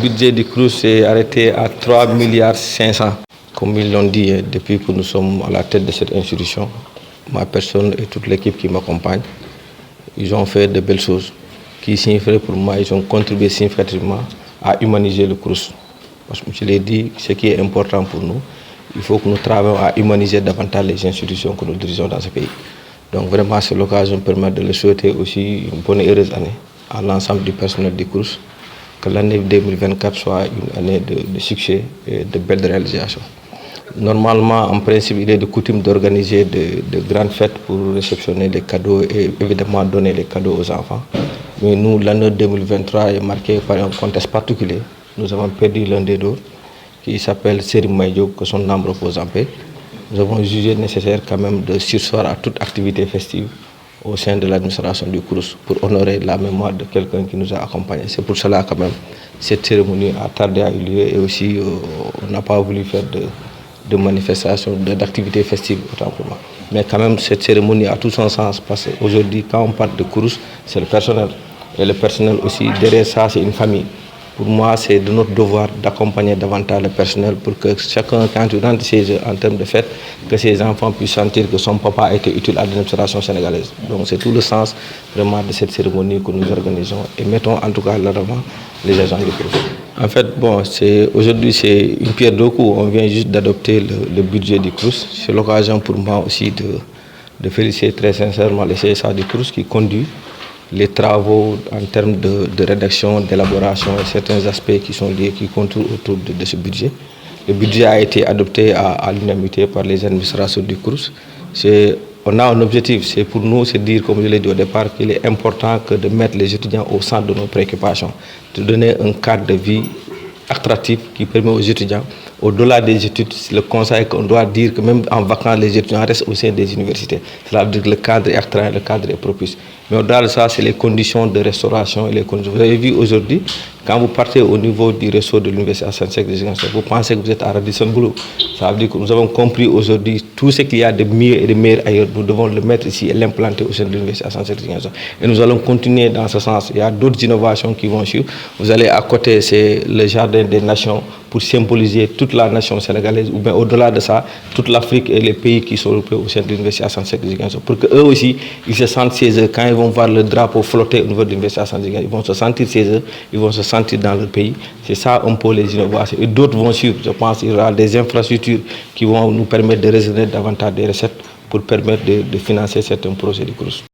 budget du CROUS est arrêté à 3 milliards 500. Comme ils l'ont dit, depuis que nous sommes à la tête de cette institution, ma personne et toute l'équipe qui m'accompagne, ils ont fait de belles choses qui signifieraient pour moi, ils ont contribué significativement à humaniser le CROUS. Parce que je l'ai dit, ce qui est important pour nous, il faut que nous travaillions à humaniser davantage les institutions que nous dirigeons dans ce pays. Donc vraiment, c'est l'occasion de permettre de le souhaiter aussi une bonne et heureuse année à l'ensemble du personnel du CROUS, que l'année 2024 soit une année de succès et de belles réalisations. Normalement, en principe, il est de coutume d'organiser de grandes fêtes pour réceptionner les cadeaux et évidemment donner les cadeaux aux enfants. Mais nous, l'année 2023 est marquée par un contexte particulier. Nous avons perdu l'un des deux, qui s'appelle Serim Maïdio, que son âme repose en paix. Nous avons jugé nécessaire quand même de surseoir à toute activité festive au sein de l'administration du CROUS pour honorer la mémoire de quelqu'un qui nous a accompagnés. C'est pour cela quand même cette cérémonie a tardé à eu lieu et aussi on n'a pas voulu faire de manifestations, d'activités festives autant pour moi. Mais quand même cette cérémonie a tout son sens parce qu'aujourd'hui quand on parle de CROUS, c'est le personnel. Et le personnel aussi, derrière ça, c'est une famille. Pour moi, c'est de notre devoir d'accompagner davantage le personnel pour que chacun, quand il rentre chez eux en termes de fête, que ses enfants puissent sentir que son papa a été utile à l'administration sénégalaise. Donc c'est tout le sens vraiment de cette cérémonie que nous organisons et mettons en tout cas l'avant les agents du CROUS. En fait, bon, aujourd'hui c'est une pierre deux coups. On vient juste d'adopter le budget du CROUS. C'est l'occasion pour moi aussi de féliciter très sincèrement les CSA du CROUS qui conduit les travaux en termes de rédaction, d'élaboration et certains aspects qui sont liés, qui contournent autour de ce budget. Le budget a été adopté à l'unanimité par les administrations du CROUS. On a un objectif, c'est pour nous, c'est de dire, comme je l'ai dit au départ, qu'il est important que de mettre les étudiants au centre de nos préoccupations, de donner un cadre de vie attractif qui permet aux étudiants, au-delà des études, le conseil qu'on doit dire que même en vacances, les étudiants restent au sein des universités. Cela veut dire que le cadre est attrayant, le cadre est propice. Mais au-delà de ça, c'est les conditions de restauration et les conditions. Vous avez vu aujourd'hui, quand vous partez au niveau du réseau de l'Université Assane Seck de Ziguinchor, vous pensez que vous êtes à Radisson Blu. Ça veut dire que nous avons compris aujourd'hui tout ce qu'il y a de mieux et de meilleur ailleurs. Nous devons le mettre ici et l'implanter au sein de l'Université Assane Seck de Ziguinchor. Et nous allons continuer dans ce sens. Il y a d'autres innovations qui vont suivre. Vous allez à côté, c'est le Jardin des Nations pour symboliser toute la nation sénégalaise, ou bien au-delà de ça, toute l'Afrique et les pays qui sont regroupés au sein de l'Université Assane Seck de Ziguinchor. Pour qu'eux aussi, ils se sentent chez eux. Quand ils vont voir le drapeau flotter au niveau de l'Université Assane Seck de Ziguinchor, ils vont se sentir chez eux, ils vont se sentir dans leur pays. C'est ça un peu les innovations. Et d'autres vont suivre. Je pense qu'il y aura des infrastructures qui vont nous permettre de raisonner davantage des recettes pour permettre de financer certains projets du CROUS.